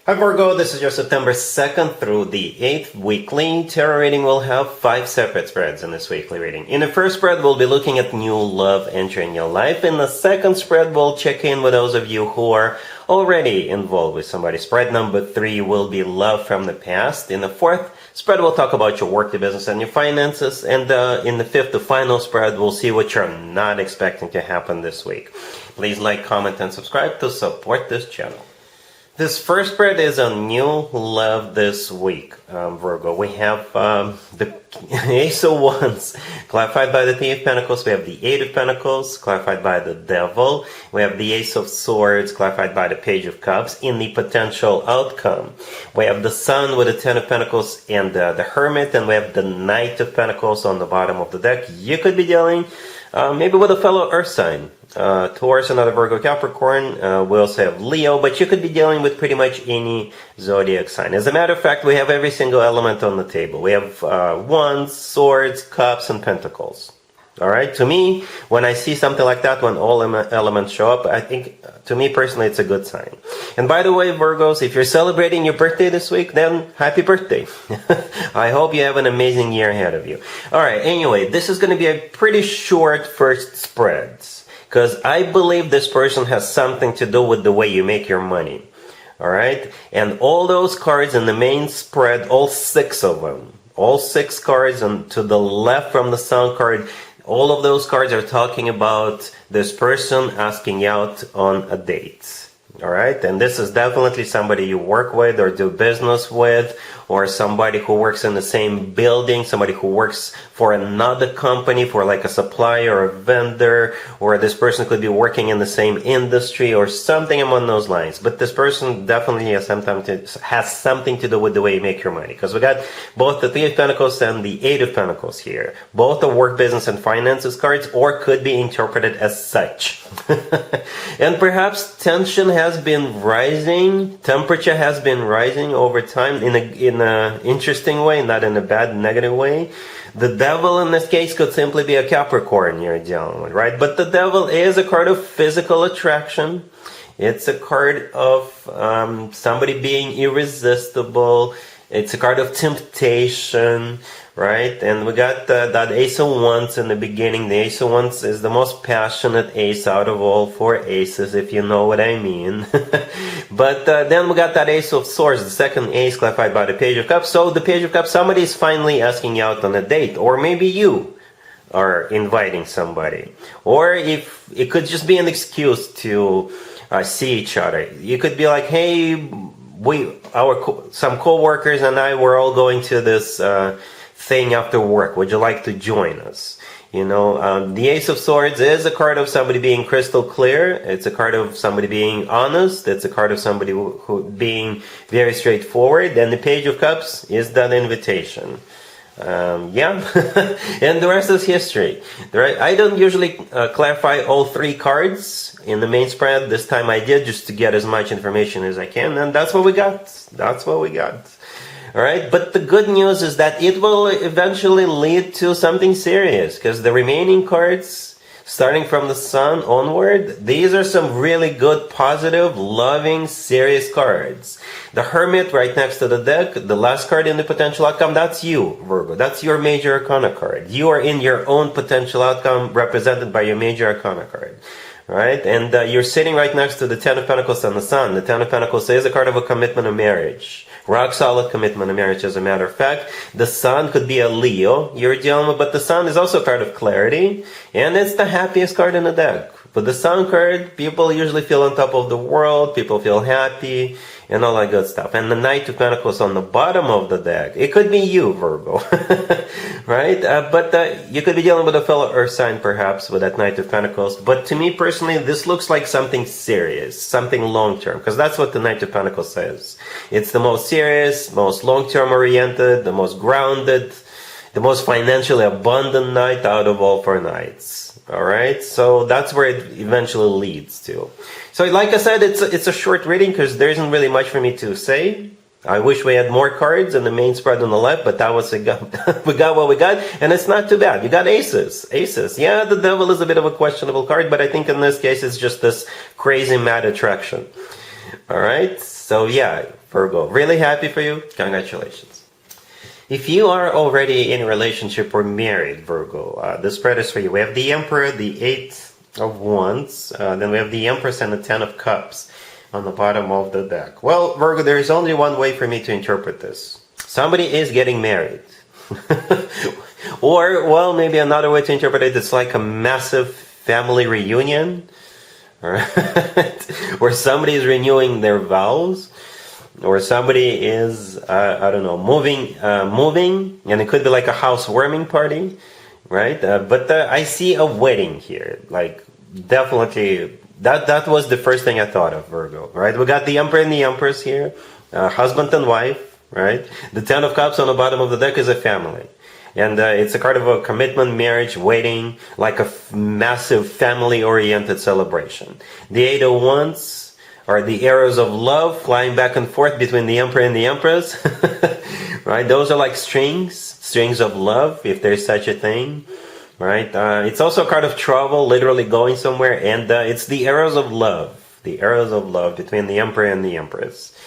Hi Virgo, this is your September 2nd through the 8th weekly tarot reading. We'll have 5 separate spreads in this weekly reading. In the first spread, we'll be looking at new love entering your life. In the second spread, we'll check in with those of you who are already involved with somebody. Spread number 3 will be love from the past. In the fourth spread, we'll talk about your work, your business, and your finances. And in the fifth, the final spread, we'll see what you're not expecting to happen this week. Please like, comment, and subscribe to support this channel. This first spread is on new love this week, Virgo. We have the Ace of Wands, clarified by the Three of Pentacles. We have the Eight of Pentacles, clarified by the Devil. We have the Ace of Swords, clarified by the Page of Cups, in the potential outcome. We have the Sun with the Ten of Pentacles and the Hermit, and we have the Knight of Pentacles on the bottom of the deck. You could be dealing maybe with a fellow Earth sign. Taurus, another Virgo, Capricorn. We also have Leo, but you could be dealing with pretty much any zodiac sign. As a matter of fact, we have every single element on the table. We have Wands, Swords, Cups, and Pentacles. Alright, to me, when I see something like that, when all elements show up, I think, to me personally, it's a good sign. And by the way, Virgos, if you're celebrating your birthday this week, then happy birthday. I hope you have an amazing year ahead of you. Alright, anyway, this is going to be a pretty short first spread, because I believe this person has something to do with the way you make your money. Alright, and all those cards in the main spread, all 6 of them, all 6 cards, and to the left from the Sun card, all of those cards are talking about this person asking you out on a date. Alright, and this is definitely somebody you work with or do business with, or somebody who works in the same building, somebody who works for another company, for like a supplier or a vendor, or this person could be working in the same industry or something along those lines. But this person definitely has something to do with the way you make your money, because we got both the Three of Pentacles and the Eight of Pentacles here. Both are work, business, and finances cards, or could be interpreted as such. And perhaps tension has been rising, temperature has been rising over time in a interesting way, not in a bad, negative way. The Devil in this case could simply be a Capricorn you're dealing with, right? But the Devil is a card of physical attraction. It's a card of somebody being irresistible. It's a card of temptation, right? And we got that Ace of Wands in the beginning. The Ace of Wands is the most passionate ace out of all 4 aces, if you know what I mean. But then we got that Ace of Swords, the second ace, clarified by the Page of Cups. So the Page of Cups, somebody is finally asking you out on a date, or maybe you are inviting somebody. Or if it could just be an excuse to see each other. You could be like, hey, some co-workers and I were all going to this thing after work. Would you like to join us? You know, the Ace of Swords is a card of somebody being crystal clear. It's a card of somebody being honest. It's a card of somebody who being very straightforward. And the Page of Cups is that invitation. Yeah, and the rest is history. Right? I don't usually clarify all 3 cards in the main spread. This time I did, just to get as much information as I can, and that's what we got. That's what we got. Alright, but the good news is that it will eventually lead to something serious, because the remaining cards, starting from the Sun onward, these are some really good, positive, loving, serious cards. The Hermit right next to the deck, the last card in the potential outcome, that's you, Virgo. That's your major arcana card. You are in your own potential outcome, represented by your major arcana card. Right? And you're sitting right next to the Ten of Pentacles and the Sun. The Ten of Pentacles is a card of a commitment of marriage. Rock solid commitment of marriage, as a matter of fact. The Sun could be a Leo you're dealing with, but the Sun is also a card of clarity, and it's the happiest card in the deck. With the Sun card, people usually feel on top of the world, people feel happy, and all that good stuff. And the Knight of Pentacles on the bottom of the deck, it could be you, Virgo. Right? But you could be dealing with a fellow Earth sign, perhaps, with that Knight of Pentacles. But to me, personally, this looks like something serious, something long-term, because that's what the Knight of Pentacles says. It's the most serious, most long-term oriented, the most grounded, the most financially abundant knight out of all 4 knights. Alright, so that's where it eventually leads to. So like I said, it's a short reading because there isn't really much for me to say. I wish we had more cards in the main spread on the left, but that was we got what we got, and it's not too bad. You got aces. Yeah, the Devil is a bit of a questionable card, but I think in this case it's just this crazy mad attraction. Alright. So yeah, Virgo, really happy for you. Congratulations. If you are already in a relationship or married, Virgo, this spread is for you. We have the Emperor, the Eight of Wands, then we have the Empress and the Ten of Cups on the bottom of the deck. Well, Virgo, there is only one way for me to interpret this. Somebody is getting married. Or, well, maybe another way to interpret it, it's like a massive family reunion. Right? Or somebody is renewing their vows. Or somebody is, I don't know, moving, and it could be like a housewarming party, right? But I see a wedding here, like definitely. That was the first thing I thought of, Virgo, right? We got the Emperor and the Empress here, husband and wife, right? The Ten of Cups on the bottom of the deck is a family. And it's a card of a commitment, marriage, wedding, like a massive family-oriented celebration. The Eight of Wands are the arrows of love flying back and forth between the Emperor and the Empress. Right? Those are like strings of love, if there's such a thing. Right? It's also a card of travel, literally going somewhere, and it's the arrows of love between the Emperor and the Empress.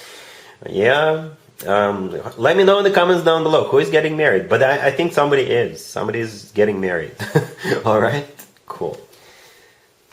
Yeah. Let me know in the comments down below who is getting married, but I think somebody's getting married. All right, cool.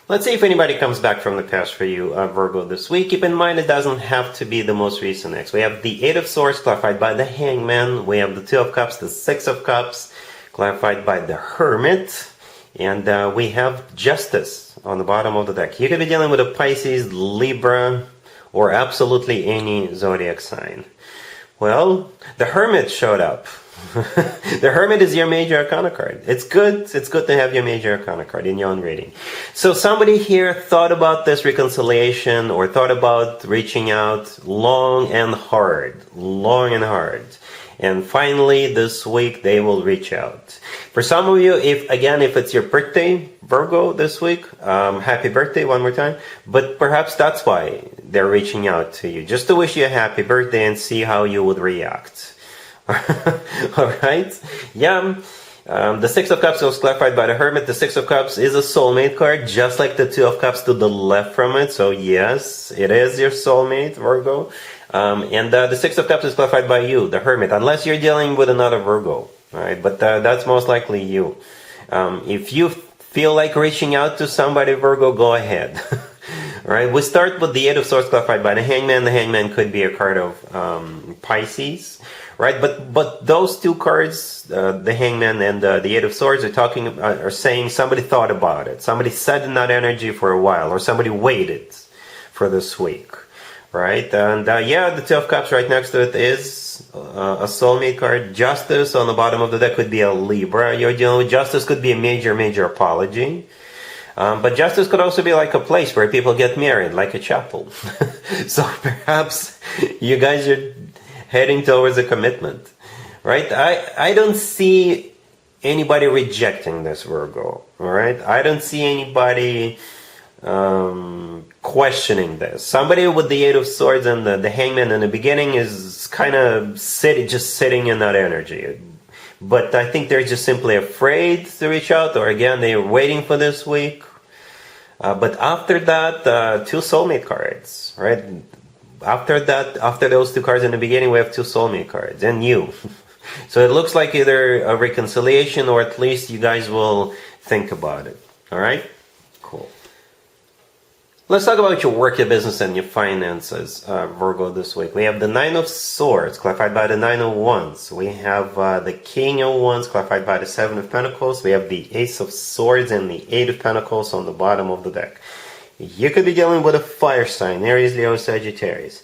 Let's see if anybody comes back from the past for you, Virgo, this week. Keep in mind it doesn't have to be the most recent ex. We have the Eight of Swords clarified by the Hangman. We have the Two of Cups, the Six of Cups clarified by the Hermit, and we have Justice on the bottom of the deck. You could be dealing with a Pisces, Libra, or absolutely any zodiac sign. Well, the Hermit showed up. The Hermit is your major arcana card. It's good to have your major arcana card in your own reading. So somebody here thought about this reconciliation or thought about reaching out long and hard. And finally, this week, they will reach out. For some of you, if it's your birthday, Virgo, this week, happy birthday one more time. But perhaps that's why they're reaching out to you, just to wish you a happy birthday and see how you would react. All right? Yeah. The Six of Cups was clarified by the Hermit. The Six of Cups is a soulmate card, just like the Two of Cups to the left from it. So yes, it is your soulmate, Virgo. And the Six of Cups is clarified by you, the Hermit, unless you're dealing with another Virgo, right? But that's most likely you. If you feel like reaching out to somebody, Virgo, go ahead. Right? We start with the Eight of Swords clarified by the Hangman. The Hangman could be a card of Pisces, right? But those two cards, the Hangman and the Eight of Swords, are saying somebody thought about it. Somebody sat in that energy for a while, or somebody waited for this week. Right, and the Two of Cups right next to it is a soulmate card. Justice on the bottom of the deck could be a Libra you're dealing with. Justice could be a major apology. But justice could also be like a place where people get married, like a chapel. So perhaps you guys are heading towards a commitment. Right? I don't see anybody rejecting this, Virgo. All right? I don't see anybody questioning this. Somebody with the Eight of Swords and the Hangman in the beginning is kind of sitting in that energy. But I think they're just simply afraid to reach out, or again, they're waiting for this week. But after that, two soulmate cards, right? After those two cards in the beginning, we have two soulmate cards, and you. So it looks like either a reconciliation, or at least you guys will think about it. All right? Cool. Let's talk about your work, your business, and your finances, Virgo, this week. We have the Nine of Swords, clarified by the Nine of Wands. We have the King of Wands, clarified by the Seven of Pentacles. We have the Ace of Swords and the Eight of Pentacles on the bottom of the deck. You could be dealing with a fire sign, Aries, Leo, Sagittarius.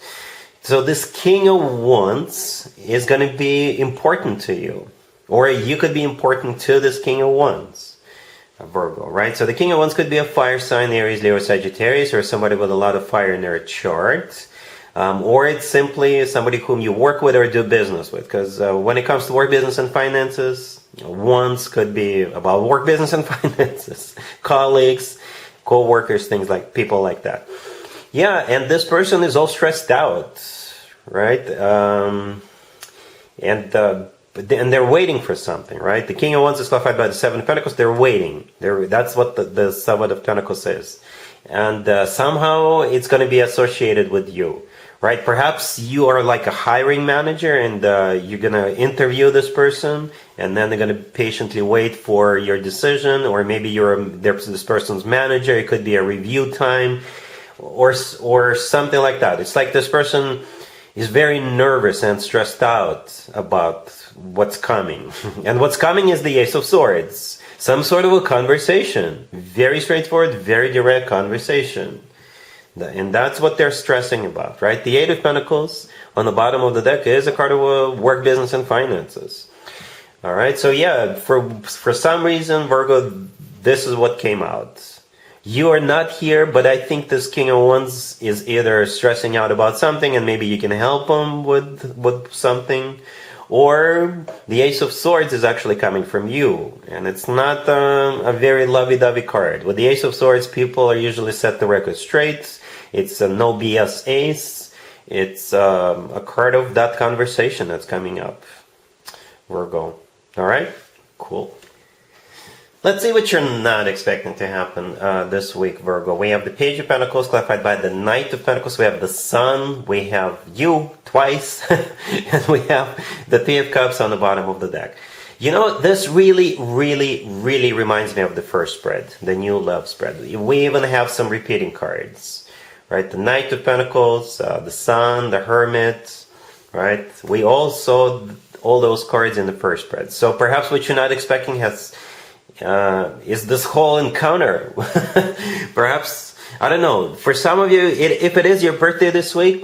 So this King of Wands is going to be important to you. Or you could be important to this King of Wands. Virgo, right? So the King of Wands could be a fire sign, Aries, Leo, Sagittarius, or somebody with a lot of fire in their chart. Or it's simply somebody whom you work with or do business with. Because when it comes to work, business, and finances, Wands could be about work, business, and finances. Colleagues, co-workers, things like people like that. Yeah, and this person is all stressed out, right? And they're waiting for something, right? The King of Wands is clarified by the Seven of Pentacles. They're waiting. That's what the Seven of Pentacles is. And somehow it's going to be associated with you, right? Perhaps you are like a hiring manager and you're going to interview this person and then they're going to patiently wait for your decision, or maybe you're this person's manager. It could be a review time or something like that. It's like this person is very nervous and stressed out about what's coming. And what's coming is the Ace of Swords. Some sort of a conversation. Very straightforward, very direct conversation. And that's what they're stressing about, right? The Eight of Pentacles on the bottom of the deck is a card of work, business, and finances. All right, so yeah, for some reason, Virgo, this is what came out. You are not here, but I think this King of Wands is either stressing out about something and maybe you can help him with something, or the Ace of Swords is actually coming from you, and it's not a very lovey-dovey card. With the Ace of Swords, people are usually set the record straight. It's a no BS ace. It's a card of that conversation that's coming up, Virgo. All right? Cool. Let's see what you're not expecting to happen this week, Virgo. We have the Page of Pentacles clarified by the Knight of Pentacles. We have the Sun. We have you twice. And we have the Three of Cups on the bottom of the deck. You know, this really, really, really reminds me of the first spread, the new love spread. We even have some repeating cards, right? The Knight of Pentacles, the Sun, the Hermit, right? We all saw all those cards in the first spread. So perhaps what you're not expecting is this whole encounter. Perhaps, I don't know, for some of you, if it is your birthday this week,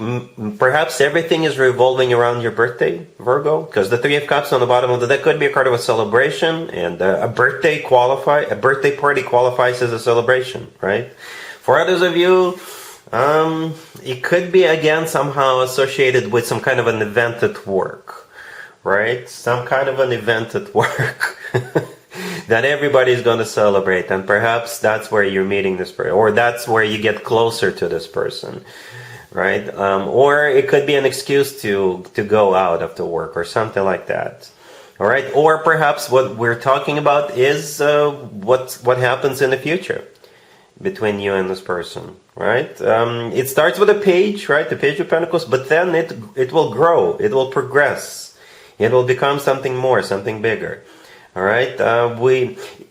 perhaps everything is revolving around your birthday, Virgo, because the Three of Cups on the bottom of the deck could be a card of a celebration, and a birthday party qualifies as a celebration, right? For others of you, it could be again somehow associated with some kind of an event at work, right? Some kind of an event at work that everybody's going to celebrate, and perhaps that's where you're meeting this person, or that's where you get closer to this person, right? Or it could be an excuse to go out after work or something like that. All right? Or perhaps what we're talking about is what happens in the future between you and this person, right? It starts with a page, right? The Page of Pentacles, but then it will grow, it will progress, it will become something more, something bigger. All right,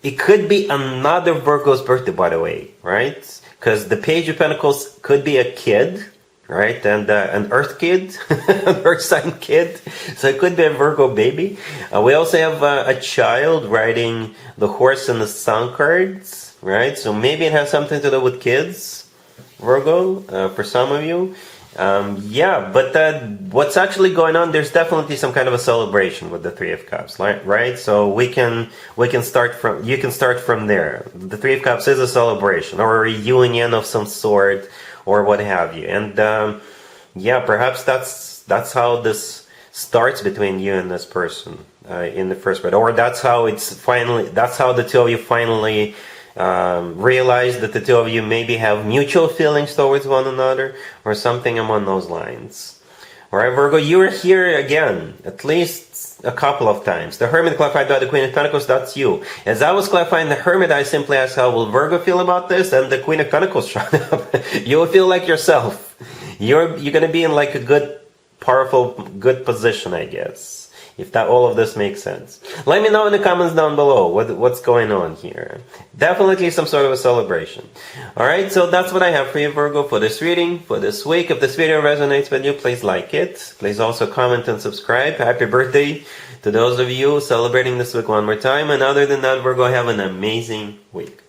it could be another Virgo's birthday, by the way, right? Because the Page of Pentacles could be a kid, right? And an Earth kid, an Earth sign kid. So it could be a Virgo baby. We also have a child riding the horse and the sun cards, right? So maybe it has something to do with kids, Virgo, for some of you. Yeah, but what's actually going on, there's definitely some kind of a celebration with the Three of Cups, right? So you can start from there. The Three of Cups is a celebration or a reunion of some sort or what have you. And yeah, perhaps that's how this starts between you and this person in the first part, or that's how the two of you finally realize that the two of you maybe have mutual feelings towards one another or something along those lines. Alright, Virgo, you are here again at least a couple of times. The Hermit clarified by the Queen of Pentacles, that's you. As I was clarifying the Hermit, I simply asked how will Virgo feel about this, and the Queen of Pentacles showed up. You will feel like yourself. You're gonna be in like a good, powerful, good position, I guess. If all of this makes sense. Let me know in the comments down below what's going on here. Definitely some sort of a celebration. Alright, so that's what I have for you, Virgo, for this reading, for this week. If this video resonates with you, please like it. Please also comment and subscribe. Happy birthday to those of you celebrating this week one more time. And other than that, Virgo, have an amazing week.